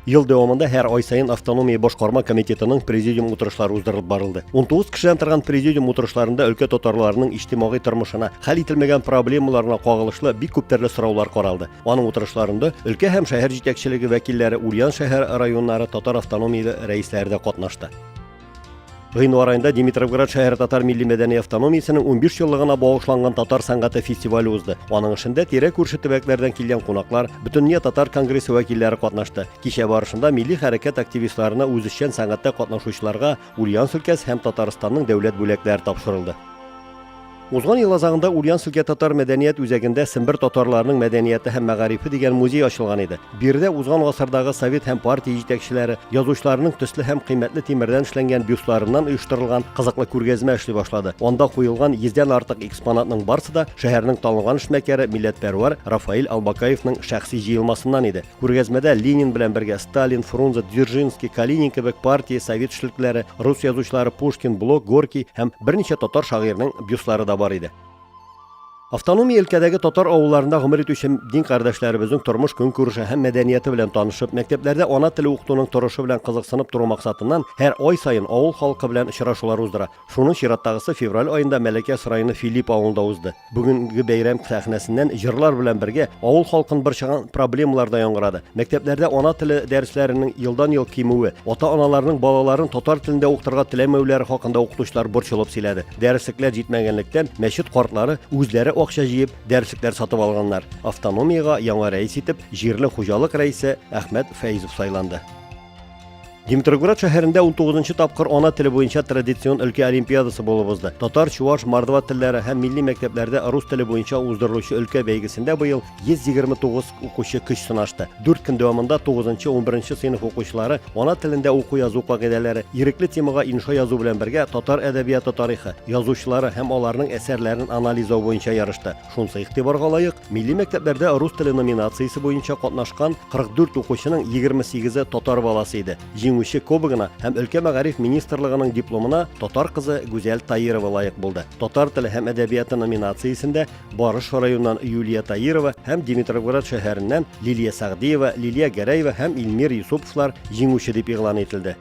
Ел дәвамында һәр ай сайын автономия башкарма комитетының президиум утырышлары уздырылып барылды. 19 кешедән торган президиум утырышларында өлкә татарларының иҗтимагый тормышына, хәл ителмәгән проблемаларына кагылышлы бик күп төрле сораулар каралды. Аның утырышларында өлкә һәм шәһәр җитәкчелеге вәкилләре, Ульян шәһәр районнары татар автономия рәисләре дә катнашты. Гыйнвар айында Димитровград шәһәре татар милли мәдәни автономиясенең 15 еллыгына багышланган татар сәнгате фестивале узды. Аның эшендә тирә күрше төбәкләрдән килгән кунаклар, Бөтендөнья татар конгрессы вәкилләре катнашты. Кичә барышында милли хәрәкәт активистларына, үзешчән сәнгатьтә катнашучыларга Ульяновск өлкәсе һәм Татарстанның дәүләт бүләкләре тапшырылды. Узган ел азагында Ульяновск өлкә татар мәдәният үзәгендә Сембер татарларының мәдәнияте һәм мәгарифе дигән музей ачылган иде. Биредә узган гасырдагы совет һәм партия җитәкчеләре, язучыларның төсле һәм кыйммәтле тимердән эшләнгән бюстларыннан оештырылган кызыклы күргәзмә эшли башлады. Анда куелган 100дән артык экспонатның барысы да шәһәрнең танылган эшмәкәре, милләтпәрвәр Рафаил Албакаевның шәхси җыелмасыннан иде. Күргәзмәдә Ленин белән бергә Сталин, Фрунзе, Дзержинский, Калинин кебек партия, совет эшлеклеләре, рус язучылары Пушкин, Блок, Горький һәм берничә татар шагыйрьнең бюстлары да бар иде. Автономия өлкәдәге татар авылларында гомер итүче дин кардәшләребезнең тормыш көнкүреше һәм мәдәнияте белән танышып, мәктәпләрдә ана теле укытуның торышы белән кызыксынып тору максатыннан һәр ай сайын авыл халкы белән очрашулар уздыра. Шуның чираттагысы февраль аенда Мәләкәс районы Филипп авылында узды. Бүгенге бәйрәм сәхнәсеннән җырлар белән бергә авыл халкын борчыган проблемалар да яңгырады. Мәктәпләрдә ана теле дәресләренең елдан-ел кимүе, ата-аналарның балаларын татар телендә укытырга теләмәүләре хакында укытучылар борчылып сөйләде. Дәреслекләр җитмәгәнлектән мәчет картлары үзләре акча җыеп дәреслектәр сатып алганнар. Автономиягә яңа рәис итеп җирле хуҗалык рәисе Әхмәт Фәйзов сайланды. Димитровград шәһәрендә 19-нчы тапкыр ана теле буенча традицион өлкә олимпиадасы булып узды. Татар, чуаш, мордва телләре һәм милли мәктәпләрдә рус теле буенча уздырылучы өлкә бәйгесендә быел 129 укучы көч сынашты. 4 көн дәвамында 9-11 сыйныф укучылары ана телендә уку язу кагыйдәләре, ирекле темага инша язу белән бергә татар әдәбияты тарихы, язучылары һәм аларның әсәрләрен анализлау буенча ярышты. Шунысы игътибарга лаек, милли мәктәпләрдә рус теле номинациясе буенча катнашкан 44 укучының 28-е татар баласы иде. Җиңүче кубогына һәм өлкә мәгариф министрлыгының дипломына татар кызы Гүзәл Таирова лаек булды. Татар теле һәм әдәбияты номинациясендә Барыш районыннан Юлия Таирова һәм Димитровград шәһәреннән Лилия Сәгъдиева, Лилия Гәрәева һәм Илмир Юсуповлар җиңүче дип игълан ителде.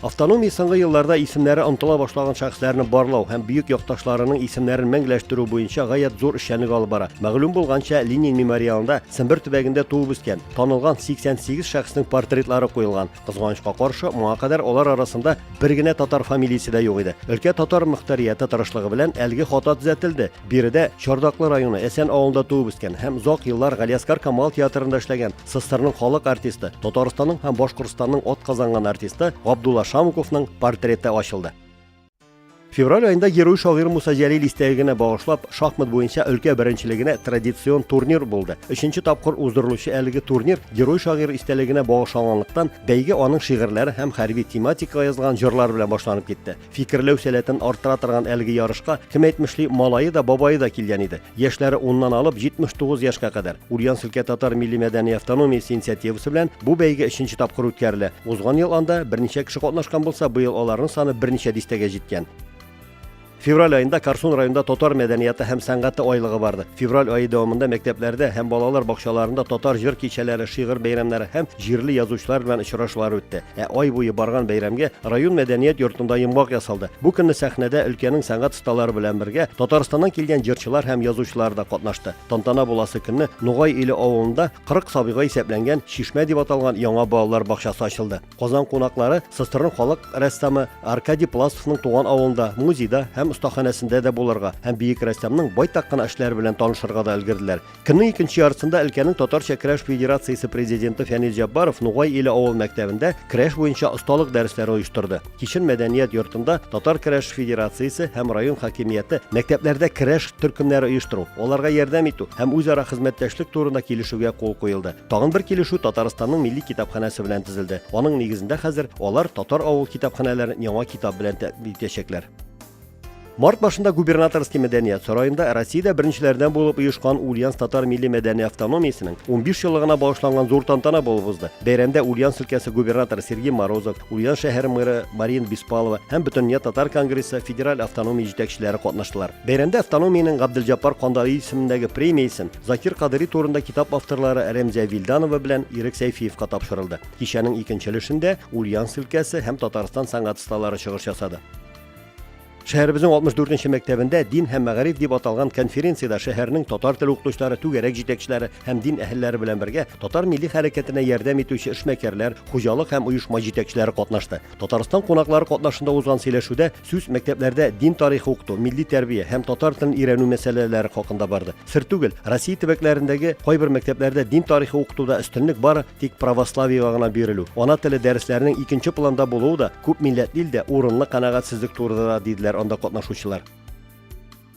Автономия соңгы елларда исемнәре онытыла башлаган шәхесләрне барлау һәм бөек якташларының исемнәрен мәңгеләштерү буенча гаять зур эшчәнлек алып бара. Мәгълүм булганча, Ленин мемориалында Сембер төбәгендә туып үскән, танылган 88 шәхеснең портретлары куелган. Кызганычка каршы, моңа кадәр алар арасында бер генә татар фамилиясе дә юк иде. Өлкә татар мөхтәрияте тырышлыгы белән әлеге хата төзәтелде. Биредә Чардаклы районы Әсән авылында туып үскән һәм озак еллар Галиаскар Камал театрында эшләгән СССРның халык артисты, Татарстанның һәм Башкортстанның атказанган артисты Габдулла Шамуковның портреты ачылды. Февраль айында герой шагыйрь Муса Җәлил истәлегенә багышлап шахмат буенча өлкә беренчелегенә традицион турнир булды. 3нче тапкыр уздырылучы әлеге турнир герой шагыйрь истәлегенә багышланганлыктан бәйге аның шигырьләре һәм хәрби тематикага язган җырлар белән башланып китте. Фикерләү сәләтен арттыра торган әлеге ярышка кем әйтмешли малае да бабае да килгән иде. Яшьләре 10ннан алып 79 яшькә кадәр. Ульяновск өлкә татар милли мәдәни автономиясе инициативасы белән бу бәйге 3нче тапкыр үткәрелә. Узган ел анда берничә кеше катнашкан булса, быел аларның саны берничә дистәгә җиткән. Февраль айында Карсун районында татар мәдәнияте һәм сәнгате айлыгы барды. Февраль айы дәвамында мәктәпләрдә һәм балалар бакчаларында татар җыр кичәләре, шигырь бәйрәмнәре һәм җирле язучылар белән очрашулар үтте. Ай буе барган бәйрәмгә район мәдәният йортында йомгак ясалды. Бу көнне сәхнәдә өлкәнең сәнгать осталары белән бергә Татарстаннан килгән җырчылар һәм язучылар да катнашты. Тантана буласы көнне Нугай иле авылында 40 сабыйга исәпләнгән Шишмә дип аталган яңа балалар бакчасы ачылды. Казан кунаклары СССРның халык рәссамы Аркадий Пластовның туган авылында, музейда һәм остаханәсендә дә булырга һәм бөек рәссамның байтак кына эшләре белән танышырга да өлгерделәр. Көннең икенче яртысында өлкәнең Татарча көрәш федерациясе президенты Фәнил Җаббаров Нугай иле авыл мәктәбендә көрәш буенча осталык дәресләре оештырды. Кичен мәдәният йортында Татар көрәш федерациясе һәм район хакимияте мәктәпләрдә көрәш төркемнәре оештыру, аларга ярдәм итү һәм үзара хезмәттәшлек турында килешүгә кул куелды. Тагын бер килешү Татарстанның милли китапханәсе белән төзелде. Аның нигезендә хәзер алар татар авыл китапханәләрен яңа китап белән тәэмин итәчәкләр. Март башында губернаторский мәдәният сарайында Россиядә беренчеләрдән булып оешкан Ульяновск татар милли мәдәни автономиясенең 15 еллыгына багышланган зур тантана булып узды. Бәйрәмдә Ульяновск өлкәсе губернаторы Сергей Морозов, Ульяновск шәһәре мэры Марина Беспалова һәм Бөтендөнья татар конгрессы федераль автономия җитәкчеләре катнаштылар. Бәйрәмдә автономиянең Габделҗаппар Кандали исемендәге премиясын Закир Кадыри турында китап авторлары Рәмзия Вилданова белән Ирек Сәйфиевка тапшырылды. Кичәнең икенче өлешендә Ульяновск өлкәсе һәм Татарстан сәнгать осталары чыгыш ясады. Шәһәребезнең 64нче мәктәбендә дин һәм мәгариф дип аталган конференциядә шәһәрнең татар теле укытучылары, түгәрәк җитәкчеләре һәм дин әһелләре белән бергә татар милли хәрәкәтенә ярдәм итүче эшмәкәрләр, хуҗалык һәм оешма җитәкчеләре катнашты. Татарстан кунаклары катнашында узган сөйләшүдә сүз мәктәпләрдә дин тарихы укыту, милли тәрбия һәм татар телен өйрәнү мәсьәләләре хакында барды. Сер түгел, Россия төбәкләрендәге кайбер мәктәпләрдә дин тарихы укытуда өстенлек бары тик православиегә гына бирелү. Ана теле дәресләренең икенче планда булуы да күп милләтле илдә урынлы канәгатьсезлек турыда диделәр анда катнашучылар.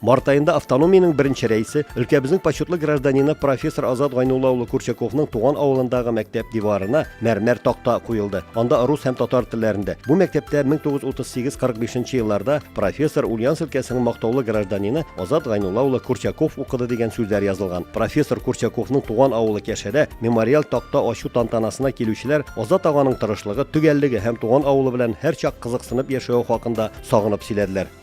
Март айында автономиянең беренче рәисе, өлкәбезнең почетлы гражданины профессор Азат Гайнулла улы Курчаковның туган авылындагы мәктәп диварына мәрмәр такта куелды. Анда рус һәм татар телләрендә. Бу мәктәптә 1938-45 елларда профессор Ульяновск өлкәсенең мактаулы гражданины Азат Гайнулла улы Курчаков укыды дигән сүзләр язылган. Профессор Курчаковның туган авылы Кәшәдә мемориал такта ачу тантанасына килүчеләр Азат аганың тырышлыгы, төгәллеге һәм туган авылы белән һәрчак кызыксынып яшәү хакында сагынып сөйләделәр.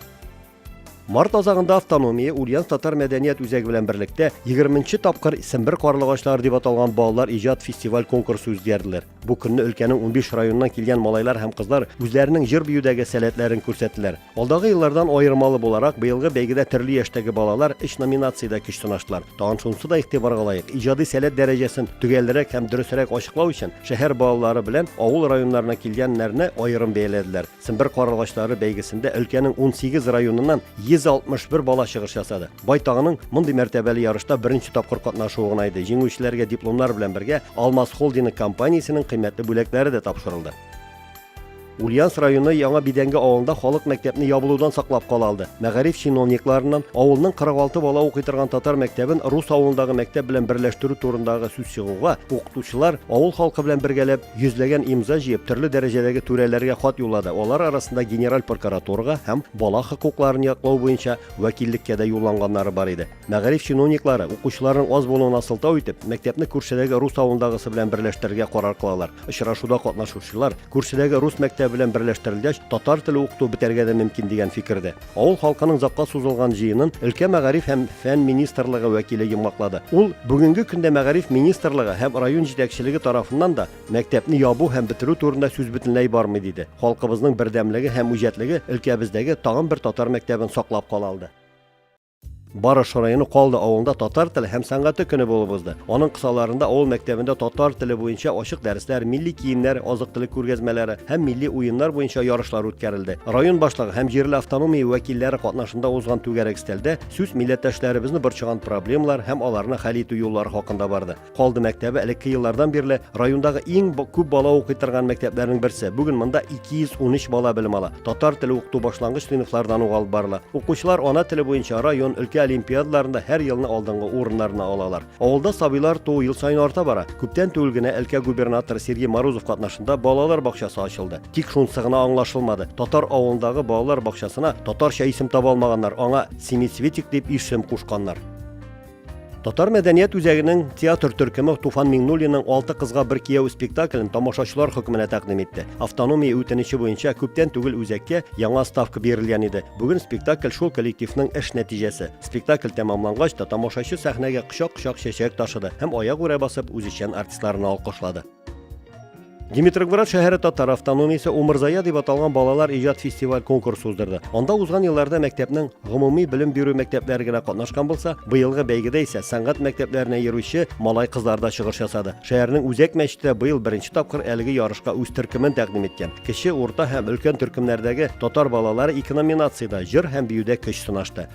Март азагында автономия Ульяновск татар мәдәният үзәге белән берлектә 20нче тапкыр Сембер карлыгачлары дип аталган балалар иҗат фестиваль конкурсы үткәрделәр. Бу көнне өлкәнең 15 районыннан килгән малайлар һәм кызлар үзләренең җыр биюдәге сәләтләрен күрсәттеләр. Алдагы еллардан аермалы буларак быелгы бәйгедә төрле яшьтәге балалар 3 номинациядә көч сынаштылар. Тагын шунысы да игътибарга лаек. Иҗади сәләт дәрәҗәсен төгәлрәк һәм дөресрәк ачыклау өчен шәһәр балалары белән авыл районнарына килгәннәрне аерым бәяләделәр. Сембер карлыгачлары бәйгесендә өлкәнең 18 районыннан 161 бала чыгыш ясады. Байтагының мондый мәртәбәле ярышта беренче тапкыр катнашуы гына иде. Җиңүчеләргә дипломнар белән бергә Алмаз холдинг компаниясенең кыйммәтле бүләкләре дә тапшырылды. Ульяновск районы Яңа Бидәнге авылында халык мәктәпне ябылудан саклап кала алды. Мәгариф чиновникларыннан авылның 46 бала укый торган татар мәктәбен рус авылындагы мәктәп белән берләштерү турындагы сүз чыгуга укытучылар авыл халкы белән бергәләп йөзләгән имза җыеп төрле дәрәҗәдәге түрәләргә хат юллады. Алар арасында генераль прокуратурага һәм бала хокукларын яклау буенча вәкиллеккә дә юлланганнары бар иде. Мәгариф чиновниклары укучыларның аз булуына сылтау итеп, мәктәпне күршедәге рус авылындагысы белән берләштерергә карар кылалар. Очрашуда катнашучылар күршедәге рус мәктәбе белән берләштерелгәч, татар теле укыту бетәргә дә мөмкин дигән фикердә. Авыл халкының запка сузылган җыенын өлкә мәгариф һәм фән министрлыгы вәкиле йомгаклады. Ул бүгенге көндә мәгариф министрлыгы һәм район җитәкчелеге тарафыннан да мәктәпне ябу һәм бетерү турында сүз бөтенләй бармый диде. Халкыбызның бердәмлеге һәм үҗәтлеге өлкәбездәге тагын бер татар мәктәбен саклап кала алды. Барыш районы Калды авылында татар теле һәм сәнгате көне булып узды. Аның кысаларында авыл мәктәбендә татар теле буенча ачык дәресләр, милли киемнәр, азык-төлек күргәзмәләре һәм милли уеннар буенча ярышлар үткәрелде. Район башлыгы һәм җирле автономия вәкилләре катнашында узган түгәрәк стелдә сүз милләттәшләребезне борчыган проблемалар һәм аларны хәл итү юллары хакында барды. Калды мәктәбе элекке еллардан бирле райондагы иң күп бала укый торган мәктәпләрнең берсе. Бүген монда 213 бала белем ала. Татар теле укыту башлангыч сыйныфлардан ук алып барыла. Укучылар ана теле буенча район, өлкә олимпиадаларында һәр елны алдынгы урыннарны алалар. Авылда сабыйлар туу ел сайын арта бара. Күптән түгел генә өлкә губернаторы Сергей Морозов катнашында балалар бакчасы ачылды. Тик шунысы гына аңлашылмады. Татар авылындагы балалар бакчасына татарча исем таба алмаганнар, аңа Семицветик дип исем кушканнар. Татар мәдәният үзәгенең театр төркеме Туфан Миңнуллинның «Алты кызга бер кияү» спектаклен тамашачылар хөкеменә тәкъдим итте. Автономия үтенече буенча күптән түгел үзәккә яңа ставка бирелгән иде. Бүген спектакль шул коллективның эш нәтиҗәсе. Спектакль тәмамлангач та тамашачы сәхнәгә кочак-кочак чәчәк ташыды һәм аяк үрә басып үзешчән артистларны алкышлады. Димитревград шәһәре татар автономиясе Умырзая дип аталган балалар иҗат фестиваль конкурсы уздырды. Анда узган елларда мәктәпнең гомуми белем бирү мәктәпләре генә катнашкан булса, быелгы бәйгедә исә сәнгать мәктәпләренә йөрүче малай кызлар да чыгыш ясады. Шәһәрнең үзәк мәчете быел беренче тапкыр әлеге ярышка үз төркемен тәкъдим иткән. Кече, урта һәм өлкән төркемнәрдәге татар балалары 2 номинациядә җыр һәм биюдә көч сынашты.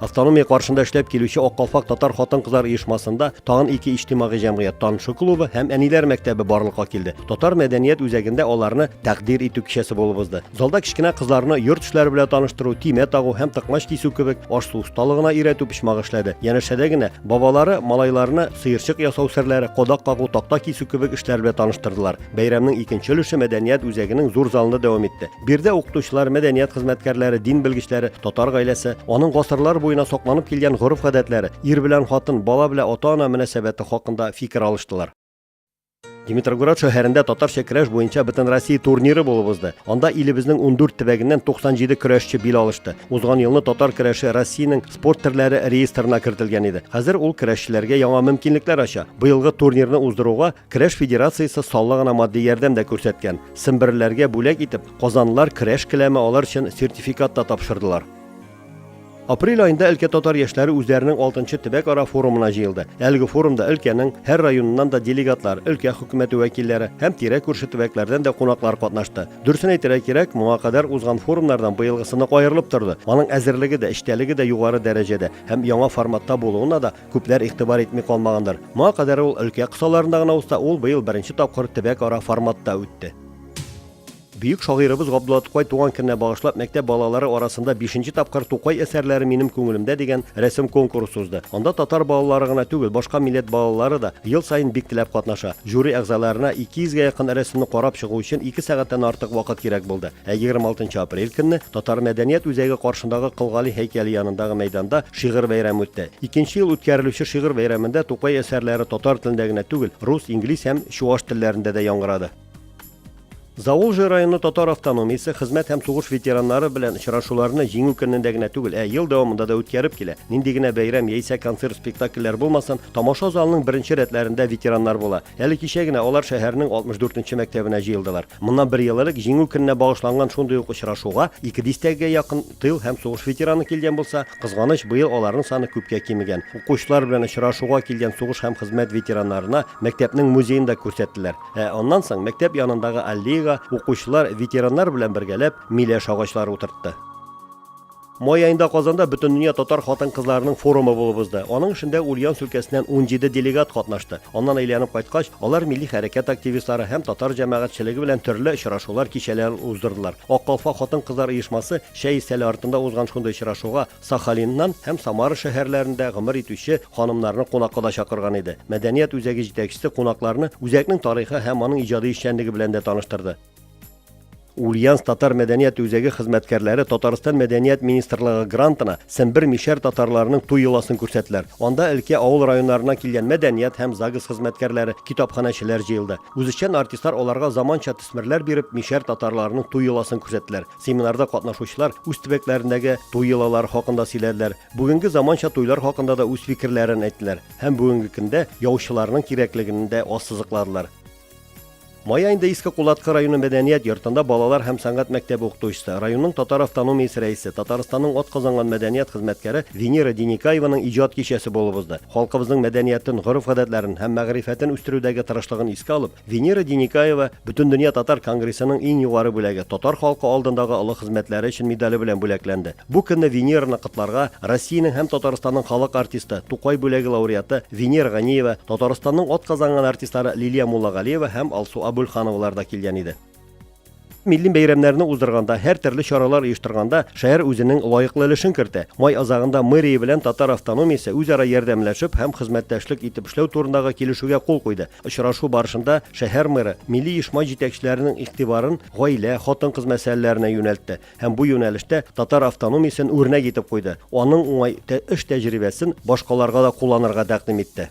Автономия каршында эшләп килүче Аккалфак татар хатын-кызлар оешмасында тагын 2 иҗтимагый җәмгыять танышу клубы һәм әниләр мәктәбе барлыкка килде. Татар мәдәният үзәгендә аларны тәкъдир итү кичәсе булып узды. Залда кичкенә кызларны йорт эшләре белән таныштыру, тимә тагу һәм тыкмач кисү кебек аш-су осталыгына өйрәтү почмагы эшләде. Янәшәдә генә бабалары малайларны сыерчык ясау серләре, кодак кагу, такта кисү кебек эшләр белән таныштырдылар. Бәйрәмнең икенче өлеше мәдәният үзәгенең зур залында дәвам итте. Бирдә укытучылар, мәдәният хезмәткәрләре, дин белгечләре, татар гаиләсе, аның гасырлар буена сакланып килгән гореф-гадәтләре, ир белән хатын, бала белән ата-ана мөнәсәбәте хакында фикер алыштылар. Димитроград шәһәрендә татарча көрәш буенча бөтен Россия турниры булып узды. Анда илебезнең 14 төбәгеннән 97 көрәшче бил алышты. Узган елны татар көрәше Россиянең спорт төрләре реестрына кертелгән иде. Хәзер ул көрәшчеләргә яңа мөмкинлекләр ача. Быелгы турнирны уздыруга Көрәш федерациясе саллы гына матди ярдәм дә күрсәткән. Семберләргә бүләк итеп, казанлылар көрәш келәме алар өчен сертификат та тапшырдылар. Апрель айында өлкә татар яшьләре үзләренең 6-нчы төбәк ара форумына җыелды. Әлеге форумда өлкәнең һәр районыннан да делегатлар, өлкә хөкүмәте вәкилләре һәм тирә күрше төбәкләрдән дә кунаклар катнашты. Дөресен әйтергә кирәк, моңа кадәр узган форумнардан быелгысына аерылып торды. Аның әзерлеге дә, эштәлеге дә югары дәрәҗәдә һәм яңа форматта булуына да күпләр игътибар итми калмагандыр. Моңа кадәр ул өлкә кысаларында гына булса, ул быел беренче тапкыр төбәк ара форматта үтте. Büyük şairimiz Габдулла Тукай туган көненә багышлап мәктәп балалары арасында 5нче тапкыр Тукай әсәрләре минем күңелемдә дигән рәсем конкурсы узды. Анда татар балалары гына түгел, башка милләт балалары да ел сайын бик теләп катнаша. Жюри әгъзаларына 200-гә якын рәсемне карап чыгу өчен 2 сәгатьтән артык вакыт кирәк булды. 26 апрель көнне татар мәдәният үзәге каршындагы Кылгали һәйкәле янындагы мәйданда шигырь бәйрәме үтте. 2нче ел үткәрелүче шигырь бәйрәмендә Тукай әсәрләре татар телендә генә түгел, рус, инглиз һәм чуаш телләрендә дә яңгырады. Заволжье районы татар автономиясе хезмәт һәм сугыш ветераннары белән очрашуларны җиңү көнендә генә түгел, ел дәвамында да үткәреп килә. Нинди генә бәйрәм яисә концерт, спектакльләр булмасын, тамаша залының беренче рәтләрендә ветераннар була. Әле кичә генә алар шәһәрнең 64нче мәктәбенә җыелдылар. Моннан 1 ел элек җиңү көненә багышланган шундый ук очрашуга 200-гә якын тыл һәм сугыш ветераны килгән булса, кызганыч быел аларның саны күпкә кимегән. Укучылар белән очрашуга килгән сугыш һәм хезмәт ветераннарына мәктәпнең музеенда күрсәттеләр. Аннан соң мәктәп янындагы аллеяга укучылар ветераннар белән бергәләп миләш агачлары утыртты. Май айында Казанда бөтен дөнья татар хатын-кызларының форумы булып узды. Аның эчендә Ульяновск өлкәсеннән 17 делегат катнашты. Аннан әйләнеп кайткач, алар милли хәрәкәт активистлары һәм татар җәмәгатьчелеге белән төрле очрашулар кичәләре уздырдылар. Аккалфак хатын-кызлар оешмасы шәй исәле артында узган шундый очрашуга Сахалиннан һәм Самара шәһәрләрендә гомер итүче ханымнарны кунакка да чакырган иде. Мәдәният үзәге җитәкчесе кунакларны үзәкнең тарихы һәм аның иҗади эшчәнлеге белән дә таныштырды. Ульяновск татар мәдәният үзәге хезмәткәрләре Татарстан мәдәният министрлыгы грантына Сембер мишәр татарларының туй йоласын күрсәттеләр. Анда өлкә авыл районнарына килгән мәдәният һәм ЗАГС хезмәткәрләре, китапханәчеләр җыелды. Үзешчән артистлар аларга заманча төсмерләр биреп мишәр татарларының туй йоласын күрсәттеләр. Семинарда катнашучылар үз төбәкләрендәге туй йолалары хакында сөйләделәр. Бүгенге заманча туйлар хакында да үз фикерләрен әйттеләр һәм бүгенге көндә яучыларның кирәклеген дә ассызыкладылар. Май айында Иске Кулатка районы мәдәният йортында балалар һәм сәнгать мәктәбе укытучысы, районның татар автономиясе рәисе, Татарстанның атказанган мәдәният хезмәткәре Венера Деникаеваның иҗат кичәсе булып узды. Халкыбызның мәдәниятен, гореф-гадәтләрен һәм мәгърифәтен үстерүдәге тырышлыгын искә алып, Венера Деникаева Бөтен дөнья татар конгрессының иң югары бүләге татар халкы алдындагы олы хезмәтләре өчен медале белән бүләкләнде. Бу көнне Венераны котларга Россиянең һәм Татарстанның халык артисты, Тукай бүләге лауреаты Венера Ганиева, Татарстанның атказанган артистлары Лилия Муллагалиева һәм Алсу Абулхановлар да килгән иде. Милли бәйрәмнәрне уздырганда, һәр төрле чаралар оештырганда шәһәр үзенең лаеклы өлешен кертә. Май азагында мэрия белән татар автономиясе үзара ярдәмләшеп һәм хезмәттәшлек итеп эшләү турындагы килешүгә кул куйды. Очрашу барышында шәһәр мэры милли оешма җитәкчеләренең игътибарын гаилә, хатын-кыз мәсьәләләренә юнәлтте һәм бу юнәлештә татар автономиясен үрнәк итеп куйды. Аның уңай эш тәҗрибәсен башкаларга да кулланырга тәкъдим итте.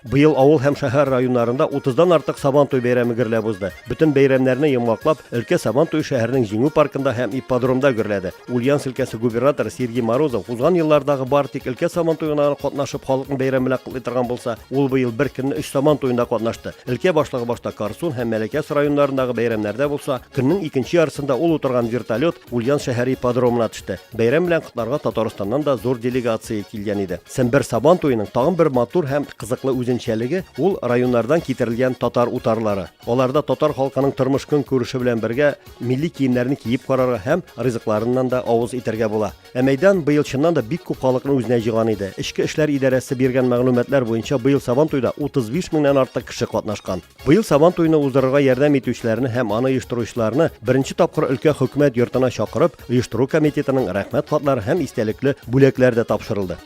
Быел авыл һәм шәһәр районнарында 30дан артык Сабантуй бәйрәме гөрләп узды. Бөтен бәйрәмнәрне йомгаклап, өлкә Сабантуй шәһәрнең җиңү паркында һәм ипподромда гөрләде. Ульяновск өлкәсе губернаторы Сергей Морозов узган еллардагы бар тик өлкә Сабантуена катнашып халыкның бәйрәме белән кутлый торган булса, ул быел бер көнне 3 Сабантуенда катнашты. Өлкә башлыгы башта Карсун һәм Мәләкәс районнарындагы бәйрәмнәрдә булса, көннең икенче ярысында ул утырган вертолет Ульяновск шәһәре ипподромына төште. Бәйрәм белән котларга Татарстаннан да зур делегация килгән иде. Сембер Сабантуеның тагын бер матур һәм кызыклы үзен үзенчәлеге ул районнардан китерелгән татар утарлары. Аларда татар халкының тормыш көнкүреше белән бергә милли киемнәрне киеп карарга һәм ризыкларыннан да авыз итәргә була. Мәйдан быел чыннан да бик күп халыкны үзенә җыйган иде. Ичке эшләр идарәсе биргән мәгълүматлар буенча быел Сабантуйда 35 меңнән артык кеше катнашкан. Быел Сабантуйны уздырырга ярдәм итүчеләрне һәм аны оештыручыларны беренче тапкыр өлкә хөкүмәт йортына чакырып, оештыру комитетының рәхмәт хатлары һәм истәлекле бүләкләр дә тапшырылды.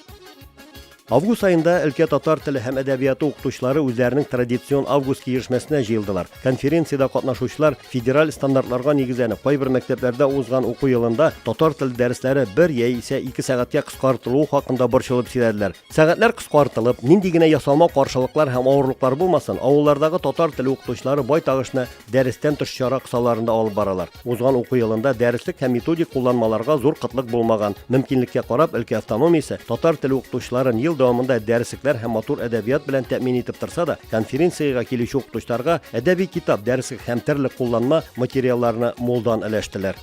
Август айында өлкә татар теле һәм әдәбияты укытучылары үзләренең традицион август киешмәсенә җыелдылар. Конференциядә катнашучылар федераль стандартларга нигезләнеп, кайбер мәктәпләрдә узган уку елында татар теле дәресләре 1 яисә 2 сәгатькә кыскартылуы хакында борчылып сөйләделәр. Сәгатьләр кыскартылып, нинди генә ясалма каршылыклар һәм авырлыклар булмасын, авыллардагы татар теле укытучылары бай тагышны дәрестән тыш чара кысаларында алып баралар. Узган уку елында дәреслек һәм методик кулланмаларга зур кытлык булмаган. Мөмкинлеккә карап, өлкә автономиясе татар теле укытучыларын ел дәвамында дәреслекләр һәм матур әдәбият белән тәэмин итеп торса да, конференциягә килүче укытучыларга әдәби китап, дәреслек һәм төрле кулланма материалларны молдан өләштеләр.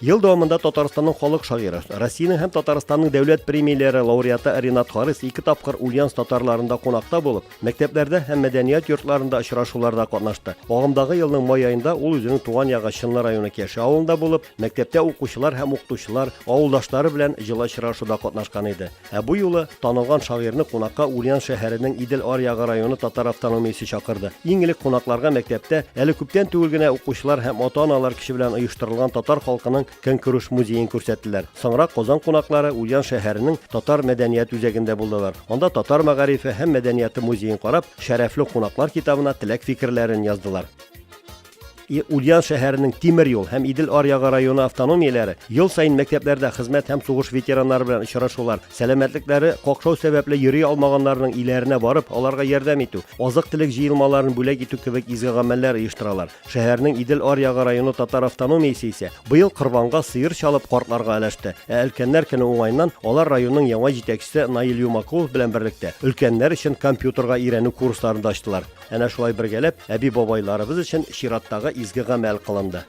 Ел дәвамында Татарстанның халык шагыйре, Россиянең һәм Татарстанның дәүләт премияләре лауреаты Ринат Харис 2 тапкыр Ульяновск татарларында кунакта булып, мәктәпләрдә һәм мәдәният йортларында очрашуларда катнашты. Агымдагы елның май аенда ул үзенең туган ягы Чынлы районы Кәше авылында булып, мәктәптә укучылар һәм укытучылар, авылдашлары белән җылы очрашуда катнашкан иде. Бу юлы танылган шагыйрьне кунакка Ульяновск шәһәренең Идел аръягы районы татар автономиясе чакырды. Иң элек кунакларга мәктәптә әле күптән түгел генә укучылар һәм ата-аналар кеше белән оештырылган татар халкының Көнкүреш музейын күрсәттеләр. Соңра Казан кунаклары Ульяновск шәһәренең татар мәдәният үзәгендә булдылар. Анда татар мәгарифе һәм мәдәнияты музеен карап, шәрәфле кунаклар китабына теләк фикерләрен яздылар. Ульяновск шәһәренең Тимер юл һәм Идел аръягы районы автономияләре ел сайын мәктәпләрдә хезмәт һәм сугыш ветераннары белән очрашулар, сәламәтлекләре какшау сәбәпле йөри алмаганнарның иләренә барып, аларга ярдәм итү, азык-төлек җыелмаларын бүләк итү кебек изге гамәлләр оештыралар. Шәһәрнең Идел аръягы районы татар автономиясе исә быел Корбанга сыер чалып картларга өләште. Өлкәннәр көне уңайыннан алар районның яңа җитәкчесе Наил Юмакулов белән берлектә өлкәннәр өчен компьютерга өйрәнү курсларын да ачтылар. Әнә шулай бергәләп, әби-бабайларыбыз өчен чираттагы изге гамәл кылынды.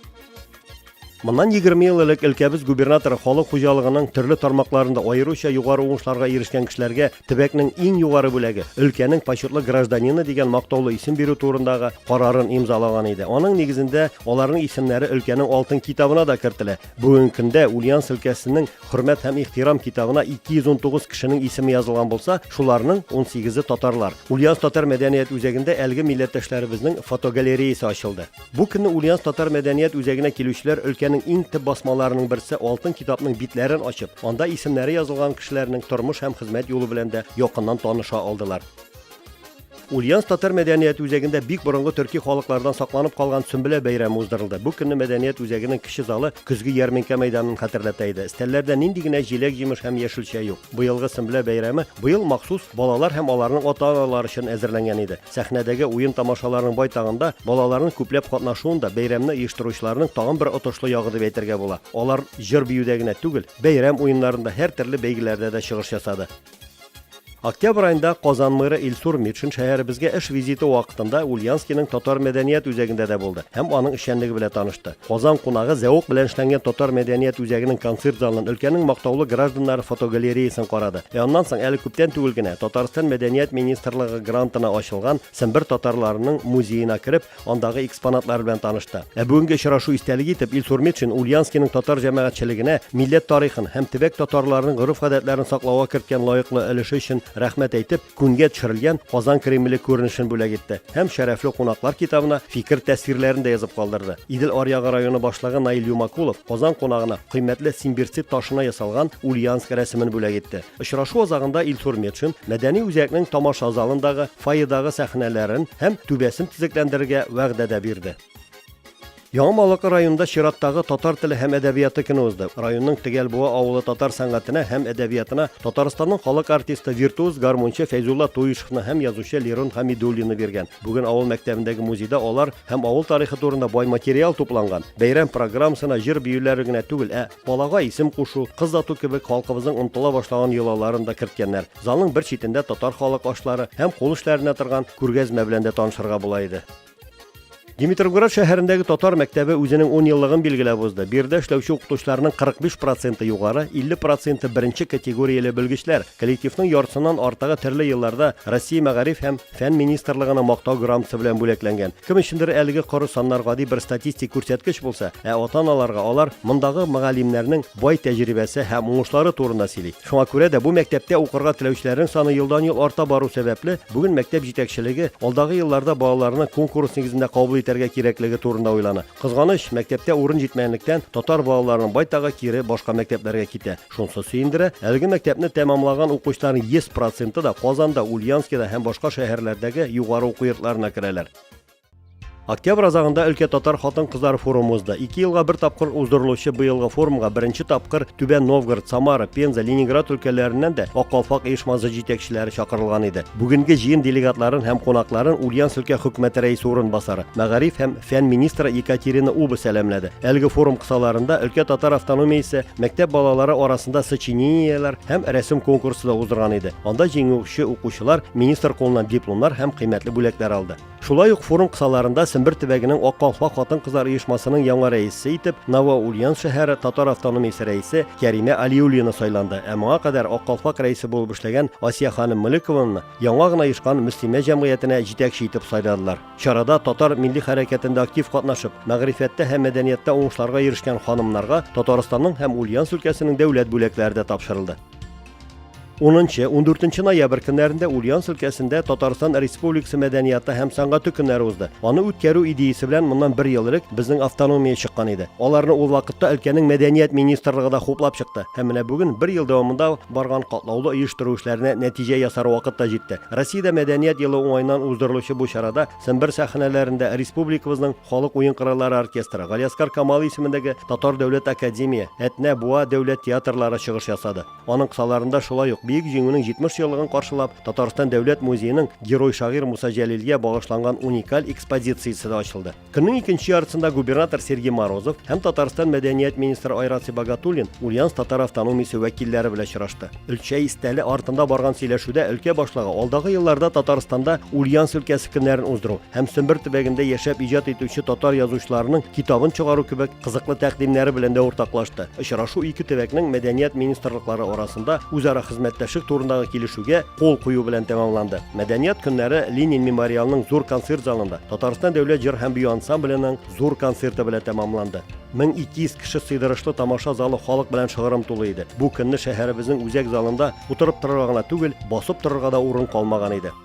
Моннан 20 ел элек өлкәбез губернаторы халык хуҗалыгының төрле тармакларында аеруча югары уңышларга ирешкән кешеләргә төбәкнең иң югары бүләге өлкәнең почетлы гражданины дигән мактаулы исем бирү турындагы карарын имзалаган иде. Аның нигезендә аларның исемнәре өлкәнең алтын китабына да кертелә. Бүгенге көндә Ульяновск өлкәсенең хөрмәт һәм ихтирам китабына 219 кешенең исеме язылган булса, шуларның 18-е татарлар. Ульяновск татар мәдәният үзәгендә әлеге милләттәшләребезнең фотогалереясы ачылды. Бу көнне Ульяновск татар мәдәният үзәгенә килүчеләр иң төп басмаларының берсе алтын китапның битләрен ачып, анда исемнәре язылган кешеләрнең тормыш һәм хезмәт юлы белән дә якыннан таныша алдылар. Ульяновск татар мәдәният үзәгендә бик борынгы төрки халыклардан сакланып калган Сөмбелә бәйрәме уздырылды. Бу көнне мәдәният үзәгенең кече залы көзге ярминкә мәйданын хәтерләтә иде. Стәлләрдә нинди генә җиләк-җимеш һәм яшелчә юк. Быелгы Сөмбелә бәйрәме быел махсус балалар һәм аларның ата-аналары өчен әзерләнгән иде. Сәхнәдәге уен тамашаларының байтагында балаларның күпләп катнашуында бәйрәмне оештыручыларның тагын бер отышлы ягы дип әйтергә була. Алар җыр биюдә генә түгел, бәйрәм уеннарында һәр төрле бәйгеләрдә дә чыгыш ясады. Октябрь айында Казан мэры Илсур Метшин шәһәребезгә эш визиты вакытында Ульяновскның татар мәдәният үзәгендә дә булды һәм аның эшчәнлеге белән танышты. Казан кунагы зәвык белән эшләнгән татар мәдәният үзәгенең концерт залын өлкәнең мактаулы гражданнары фотогалереясын карады. Аннан соң әле күптән түгел генә Татарстан мәдәният министрлыгы грантына ачылган Сембер татарларының музеена кирип, андагы экспонатлар белән танышты. Бүгенге очрашу истәлек итеп Илсур Метшин Ульяновскның татар җәмәгатьчелегенә милләт тарихын һәм төбәк татарларының гореф-гадәтләрен саклауга керткән лаеклы өлеше өчен рәхмәт әйтеп, күнгә төшерелгән Казан Кремле күренешен бүләк итте һәм шәрәфле кунаклар китабына фикер тәсвирләрен дә язып калдырды. Идел аръягы районы башлыгы Наил Юмакулов Казан кунагына кыйммәтле симбирцит ташына ясалган Ульяновск рәсемен бүләк итте. Очрашу азагында Илсур Метшин мәдәни үзәкнең тамаша залындагы фойедагы сәхнәләрен һәм түбәсен төзекләндерергә вәгъдә дә бирде. Яңамалык районында чираттагы татар теле һәм әдәбияты көне узды. Районның Тегәлбуа авылы татар сәнгатенә һәм әдәбиятына Татарстанның халык артисты, виртуоз гармончы Фәйзулла Туишевны һәм язучы Лерон Хамидуллины биргән. Бүген авыл мәктәбендәге музейда алар һәм авыл тарихы турында бай материал тупланган. Бәйрәм программасына җыр биюләре генә түгел, балага исем кушу, кыз ату кебек халкыбызның онытыла башлаган йолаларын да керткәннәр. Залның бер читендә татар халык ашлары һәм кул эшләренә торган күргәзмә белән дә танышырга була иде. Димитровград шәһәрендәге татар мәктәбе үзенең 10 еллыгын билгеләп узды. Бирдә эшләүче укытучыларның 45% югары, 50% беренче категорияле белгечләр. Коллективның яртысыннан артыгы төрле елларда Россия мәгариф һәм фән министрлыгының мактау грамотасы белән бүләкләнгән. Кем өчендер әлеге коры саннар гади бер статистик күрсәткеч булса, ата-аналарга алар мондагы мөгаллимнәрнең бай тәҗрибәсе һәм уңышлары турында сөйли. Шуңа күрә дә бу мәктәптә укырга теләүчеләрнең саны елдан-ел арта бару сәбәпле, бүген мәктәп җитәкчелеге алдагы елларда балаларны конкурс нигезендә кабул итәргә кирәклеге турында уйлана. Кызганыч, мәктәптә урын җитмәгәнлектән татар балаларының байтагы кире башка мәктәпләргә китә. Шунысы сөендерә, әлеге мәктәпне тәмамлаган укучыларның 100% да Казанда, Ульяновскида һәм башка шәһәрләрдәге югары уку йортларына керәләр. Октябрь азагында өлкә татар хатын-кызлар форумы узды. 2 елга бер тапкыр уздырылучы быелгы форумга беренче тапкыр Түбән Новгород, Самара, Пенза, Ленинград өлкәләреннән дә Ак калфак оешмасы җитәкчеләре чакырылган иде. Бүгенге җыен делегатларын һәм кунакларын Ульяновск өлкә хөкүмәте рәисе урынбасары, мәгариф һәм фән министры Екатерина Уба сәламләде. Әлеге форум кысаларында өлкә татар автономиясе мәктәп балалары арасында сочинениялар һәм рәсем конкурсы да уздырган иде. Анда җиңүче укучылар министр кулыннан дипломнар һәм кыйммәтле бүләкләр алды. Шулай ук форум кысаларында Сембер төбәгенең Ак калфак хатын-кызлар оешмасының яңа рәисе итеп Новоульяновск шәһәре татар автономиясе рәисе Кәримә Алиуллина сайланды. Ә моңа кадәр Ак калфак рәисе булып эшләгән Асия ханым Мөлекованы яңа гына оешкан Мөслимә җәмгыятенә җитәкче итеп сайладылар. Чарада татар милли хәрәкәтендә актив катнашып, мәгърифәттә һәм мәдәниятта уңышларга ирешкән ханымнарга Татарстанның һәм Ульяновск өлкәсенең дәүләт бүләкләре дә тапшырылды. 10-14 ноябрь көннәрендә Ульяновск өлкәсендә Татарстан Республикасы мәдәнияты һәм сәнгате көннәре узды. Аны үткәрү идеясе белән моннан 1 ел элек безнең автономия чыккан иде. Аларны ул вакытта өлкәнең мәдәният министрлыгы да хуплап чыкты. Һәм менә бүген 1 ел дәвамында барган катлаулы оештыру эшләренә нәтиҗә ясар вакыт та җитте. Россиядә мәдәният елы уңайыннан уздырылучы бу чарада Сембер сәхнәләрендә республикабызның халык уен кораллары оркестры, Галиаскар Камал исемендәге Татар дәүләт академия, Әтнә Буа дәүләт театрлары чыгыш ясады. Аның кысаларында шулай ук бөек җиңүнең 70 еллыгын каршылап Татарстан дәүләт музееның герой шагыйрь Муса Җәлилгә багышланган уникаль экспозициясе дә ачылды. Көннең икенче яртысында губернатор Сергей Морозов һәм Татарстан мәдәният министры Айрат Сибагатуллин Ульяновск татар автономиясе вәкилләре белән очрашты. Өлчә истәле артында барган сөйләшүдә өлкә башлыгы алдагы елларда Татарстанда Ульяновск өлкәсе көннәрен уздыру һәм Сембер төбәгендә яшәп иҗат итүче татар язучыларының китабын чыгару кебек кызыклы тәкъдимнәре белән дә уртаклашты. Очрашу ике төбәкнең мәдәният министрлыклары арасында үзара хезмәттәшлек турындагы килешүгә кул кую белән тәмамланды. Мәдәният көннәре Ленин мемориалының зур концерт залында Татарстан дәүләт җыр һәм бию ансамбленең зур концерты белән тәмамланды. 1200 кеше сыйдырышлы тамаша залы халык белән шыгрым тулы иде. Бу көнне шәһәребезнең үзәк залында утырып торырга гына түгел, басып торырга да урын калмаган иде.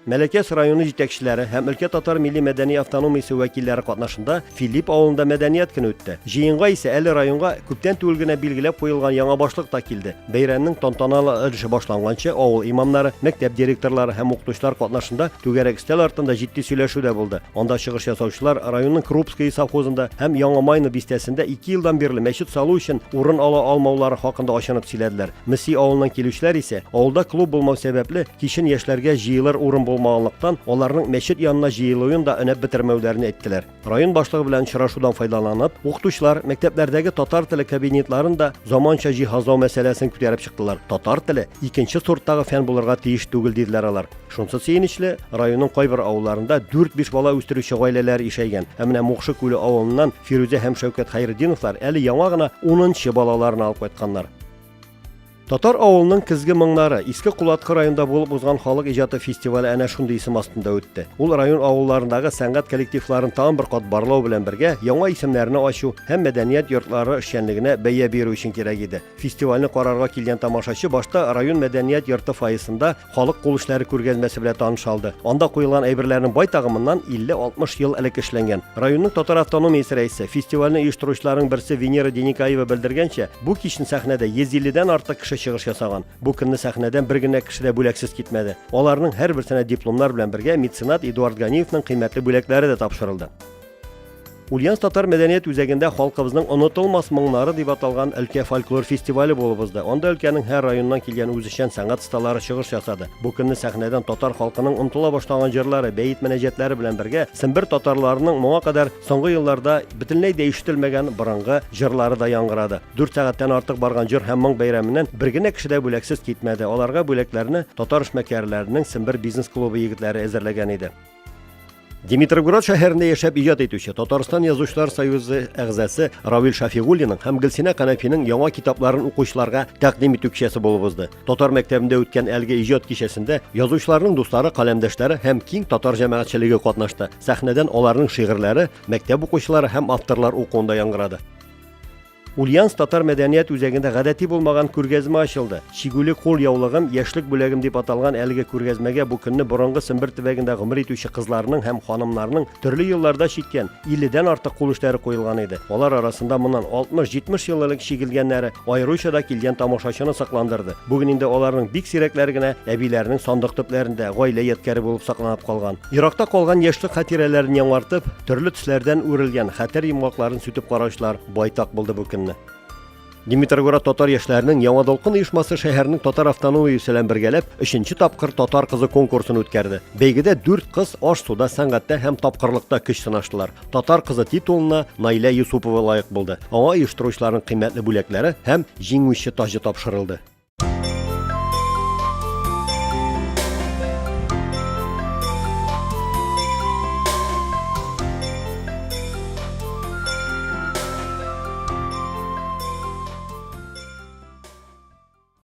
Мәләкәс районы җитәкчеләре һәм өлкә татар милли мәдәни автономиясе вәкилләре катнашында Филипп авылында мәдәният көне үтте. Җыенга исә әле районга күптән түгел генә билгеләп куелган яңа башлык та килде. Бәйрәмнең тантаналы өлеше башланганчы авыл имамнары, мәктәп директорлары һәм укытучылар катнашында түгәрәк стел артында җитди сөйләшү дә булды. Анда чыгыш ясаучылар районның Крупское совхозында һәм Яңа Майны бистәсендә 2 елдан бирле мәчет салу өчен урын ала алмаулары хакында ачынып сөйләделәр. Мөси авылыннан килүчеләр исә авылда клуб булмау сәбәпле кичен яшьләргә җыелыр урын булмаганлыктан аларның мәчет янына җыелуын да өнәп бетермәүләрен әйттеләр. Район башлыгы белән очрашудан файдаланып, укытучылар мәктәпләрдәге татар теле кабинетларын да заманча җиһазлау мәсьәләсен күтәреп чыктылар. Татар теле икенче сорттагы фән булырга тиеш түгел диделәр алар. Шунысы сөенечле, районның кайбер авылларында 4-5 бала үстерүче гаиләләр ишәйгән. Ә менә Мукшы күле авылыннан Фирүзә һәм Шәүкәт Хәйретдиновлар әле яңа гына 10нчы балаларын алып кайтканнар. Татар авылының кызгы моңнары Иске Кулатка районында булып узган халык иҗаты фестивале әнә шундый исем астында үтте. Ул район авылларындагы сәнгать коллективларын тагын бер кат барлау белән бергә яңа исемнәрне ачу һәм мәдәният йортлары эшчәнлегенә бәя бирү өчен кирәк иде. Фестивальне карарга килгән тамашачы башта район мәдәният йорты фойесында халык кул эшләре күргәзмәсе белән таныша алды. Анда куелган әйберләрнең байтагымыннан 50-60 ел элек эшләнгән. Районның татар автономиясе рәисе фестивальне оештыручыларның берсе Венера Деникаева белдергәнчә, бу кичен сәхнәдә 150-дән артык кеше чыгыш ясаган. Бу көнне сәхнәдән бер генә кеше дә бүләксез китмәде. Аларның һәрберсенә дипломнар белән бергә меценат Эдуард Ганиевның кыйммәтле бүләкләре дә тапшырылды. Ульяновск татар мәдәният үзәгендә халкыбызның онытылмас моңнары дип аталган өлкә фольклор фестивале булып узды. Анда өлкәнең һәр районнан килгән үзешчән сәнгать осталары чыгыш ясады. Бу көнне сәхнәдән татар халкының онытыла башлаган җырлары, бәйит мөнәҗәтләре белән бергә Сембер татарларының моңа кадәр соңгы елларда бөтенләй дә ишетелмәгән борынгы җырлары да яңгырады. 4 сәгатьтән артык барган җыр һәм моң бәйрәменнән бер генә кеше дә бүләксез китмәде. Аларга бүләкләрне татар эшмәкәрләренең Сембер бизнес клубы егетләре әзерләгән иде. Димитревград шәһәрендә яшәп иҗат итүче Татарстан Язучылар союзы әгъзасы Равил Шафигуллинның һәм Гөлсинә Канапиның яңа китапларын укучыларга тәкъдим итү кичәсе булып узды. Татар мәктәбендә үткән әлеге иҗат кичәсендә язучыларның дуслары, каләмдәшләре һәм киң татар җәмәгатьчелеге катнашты. Сәхнәдән аларның шигырьләре, мәктәп укучылары һәм авторлар укуында яңгырады. Ульяновск татар мәдәният үзәгендә гадәти булмаган күргәзмә ачылды. Чигүле кул яулыгым, яшьлек бүләгем дип аталган әлеге күргәзмәгә бу көнне борынгы Сембер төбәгендә гомер итүче кызларның һәм ханымнарның төрле елларда чиккән 50дән артык кул эшләре куелган иде. Алар арасында моннан 60-70 ел элек чигелгәннәре аеруча да килгән тамашачыны сакландырды. Бүген инде аларның бик сирәкләре генә әбиләренең сандык төпләрендә гаилә ядкәре булып сакланып калган. Еракта калган яшьлек хатирәләрен яңартып, төрле төсләрдән үрелгән хәтер йомгакларын сүтеп караучылар байтак булды бу көнне. Димитревград татар яшьләренең Яңа Долкын оешмасы шәһәрнең татар автономиясе белән бергәләп 3нче тапкыр татар кызы конкурсын үткәрде. Бәйгедә 4 кыз аш-суда, сәнгатьтә һәм тапкырлыкта көч сынаштылар. Татар кызы титулына Наилә Юсупова лаек булды. Аңа оештыручыларның кыйммәтле бүләкләре һәм җиңүче тажы тапшырылды.